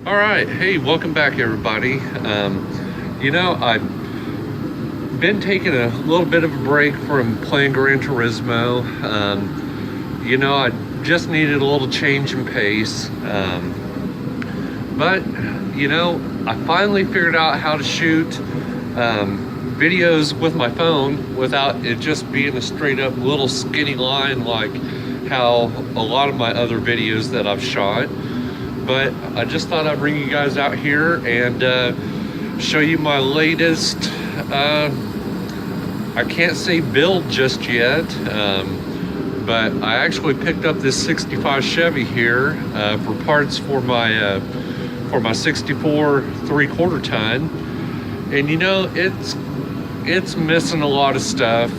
All right, hey, welcome back, everybody. I've been taking a little bit of a break from playing Gran Turismo. I just needed a little change in pace. But I finally figured out how to shoot videos with my phone without it just being a straight up little skinny line like how a lot of my other videos that I've shot. But I just thought I'd bring you guys out here and show you my latest, I can't say build just yet, but I actually picked up this 65 Chevy here for parts for my 64 3/4 ton. And it's missing a lot of stuff.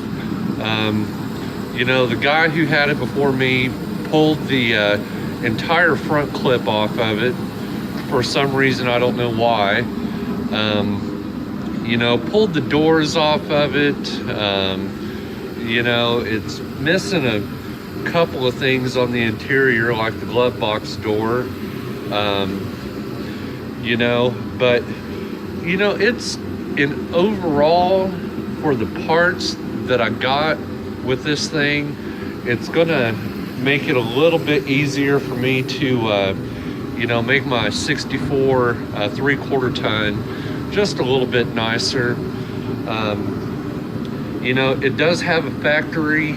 The guy who had it before me pulled the entire front clip off of it for some reason. I don't know why. Pulled the doors off of it. It's missing a couple of things on the interior, like the glove box door. But it's in overall, for the parts that I got with this thing, it's gonna make it a little bit easier for me to make my 64 3/4 ton just a little bit nicer. It does have a factory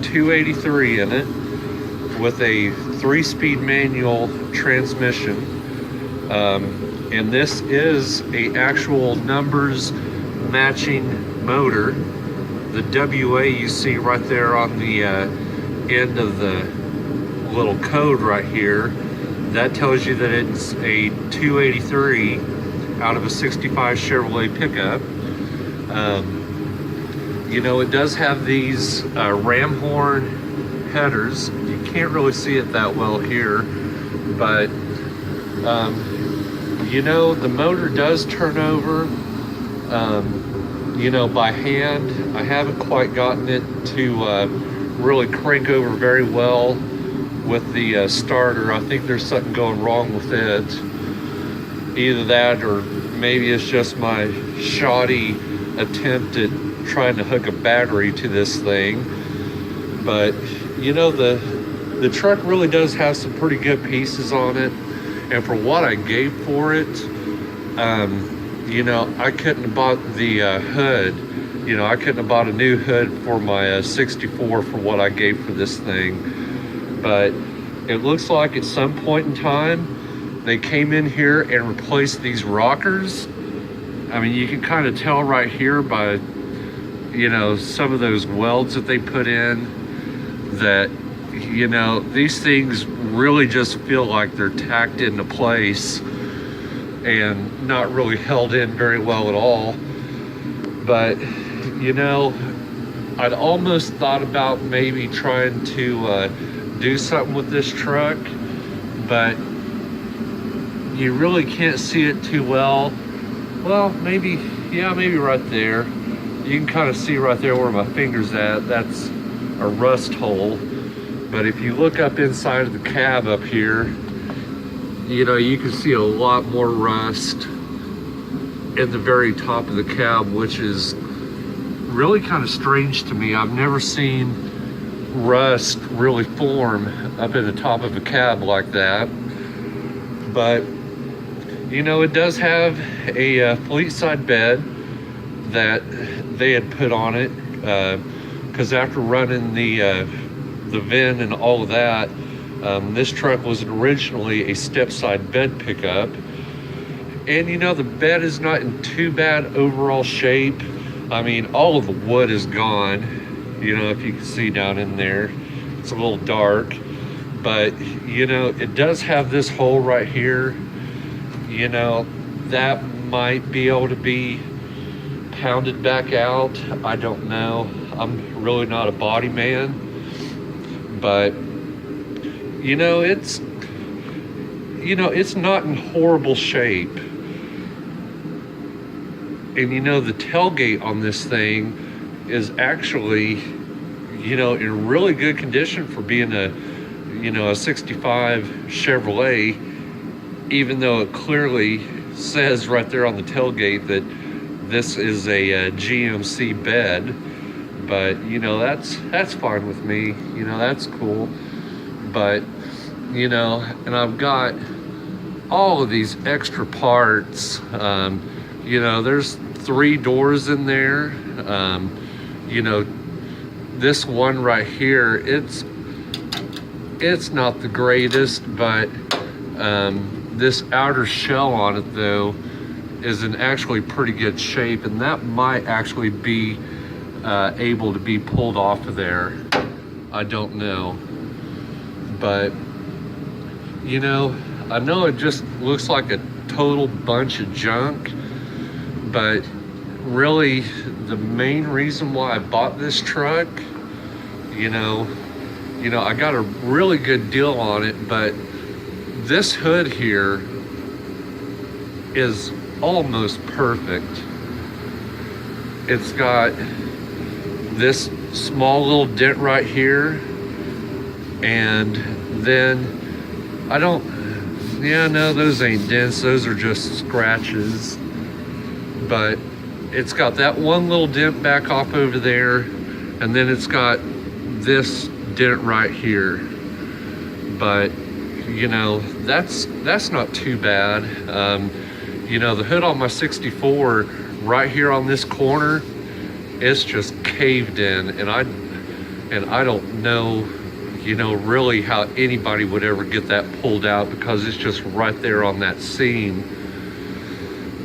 283 in it with a 3-speed manual transmission, and this is a actual numbers matching motor. The WA you see right there on the end of the little code right here, that tells you that it's a 283 out of a 65 Chevrolet pickup. It does have these ram horn headers. You can't really see it that well here, but the motor does turn over by hand. I haven't quite gotten it to really crank over very well with the starter. I think there's something going wrong with it. Either that, or maybe it's just my shoddy attempt at trying to hook a battery to this thing. But the truck really does have some pretty good pieces on it, and for what I gave for it, I couldn't have bought the hood. I couldn't have bought a new hood for my 64 for what I gave for this thing. But it looks like at some point in time, they came in here and replaced these rockers. I mean, you can kind of tell right here by, some of those welds that they put in that, these things really just feel like they're tacked into place and not really held in very well at all. But I'd almost thought about maybe trying to do something with this truck, but you really can't see it too well. Well, maybe right there. You can kind of see right there where my finger's at. That's a rust hole. But if you look up inside of the cab up here, you can see a lot more rust in the very top of the cab, which is really kind of strange to me. I've never seen rust really form up in the top of a cab like that. But it does have a fleet side bed that they had put on it, because after running the VIN and all of that, this truck was originally a step side bed pickup. And the bed is not in too bad overall shape. I mean, all of the wood is gone. If you can see down in there, it's a little dark. But it does have this hole right here. That might be able to be pounded back out. I don't know. I'm really not a body man. But it's not in horrible shape. And the tailgate on this thing is actually in really good condition for being a 65 Chevrolet. even though it clearly says right there on the tailgate that this is a GMC bed. But you know, that's fine with me, you know, that's cool. But you know, and I've got all of these extra parts. You know, there's 3 doors in there. You know, this one right here, it's not the greatest, but this outer shell on it though is in actually pretty good shape, and that might actually be able to be pulled off of there. I don't know, but you know, I know it just looks like a total bunch of junk, but really the main reason why I bought this truck, you know, I got a really good deal on it, but this hood here is almost perfect. It's got this small little dent right here, and then no, those ain't dents, those are just scratches. But it's got that one little dent back off over there, and then it's got this dent right here. But you know, that's not too bad. You know, the hood on my 64 right here on this corner, it's just caved in, and I don't know, you know, really how anybody would ever get that pulled out, because it's just right there on that seam.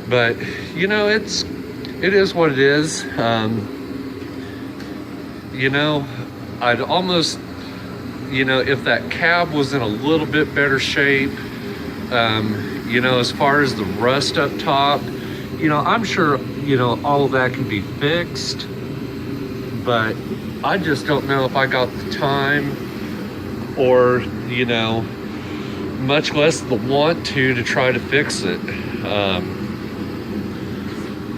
But you know, it is what it is. You know, I'd almost, you know, if that cab was in a little bit better shape, you know, as far as the rust up top, you know, I'm sure, you know, all of that can be fixed, but I just don't know if I got the time, or, you know, much less the want to try to fix it.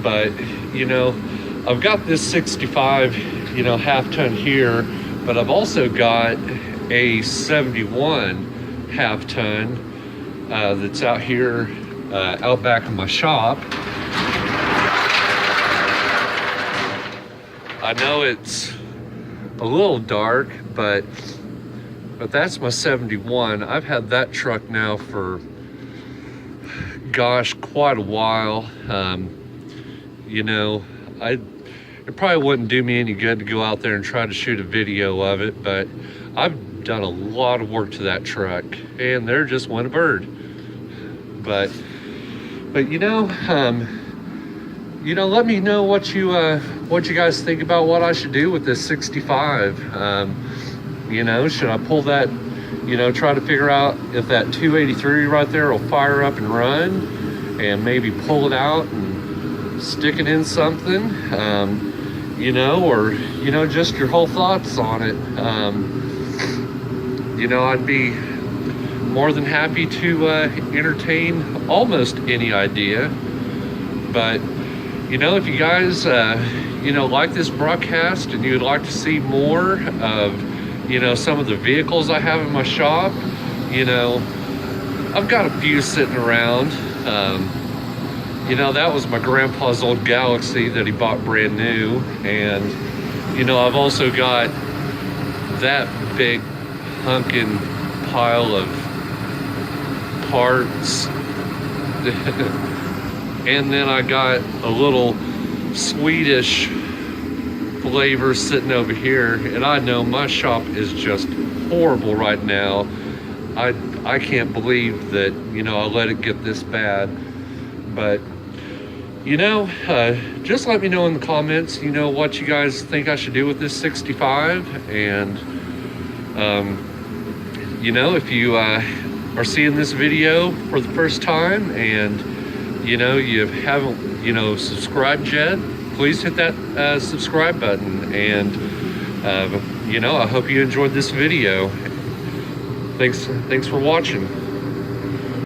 But, you know, I've got this 65, you know, half-ton here, but I've also got a 71 half-ton that's out here, out back of my shop. I know it's a little dark, but that's my 71. I've had that truck now for, gosh, quite a while. You know, it probably wouldn't do me any good to go out there and try to shoot a video of it, but I've done a lot of work to that truck, and there just went a bird. But you know, let me know what you guys think about what I should do with this 65. You know, should I pull that, you know, try to figure out if that 283 right there will fire up and run, and maybe pull it out and stick it in something, you know, or, you know, just your whole thoughts on it. You know, I'd be more than happy to entertain almost any idea. But you know, if you guys you know, like this broadcast and you would like to see more of, you know, some of the vehicles I have in my shop, you know, I've got a few sitting around. You know, that was my grandpa's old Galaxy that he bought brand new, and you know, I've also got that big hunkin' pile of parts. And then I got a little Swedish flavor sitting over here, and I know my shop is just horrible right now. I can't believe that, you know, I let it get this bad. But you know, just let me know in the comments, you know, what you guys think I should do with this 65. And you know, if you are seeing this video for the first time, and you know, you haven't, you know, subscribed yet, please hit that subscribe button. And you know, I hope you enjoyed this video. Thanks for watching.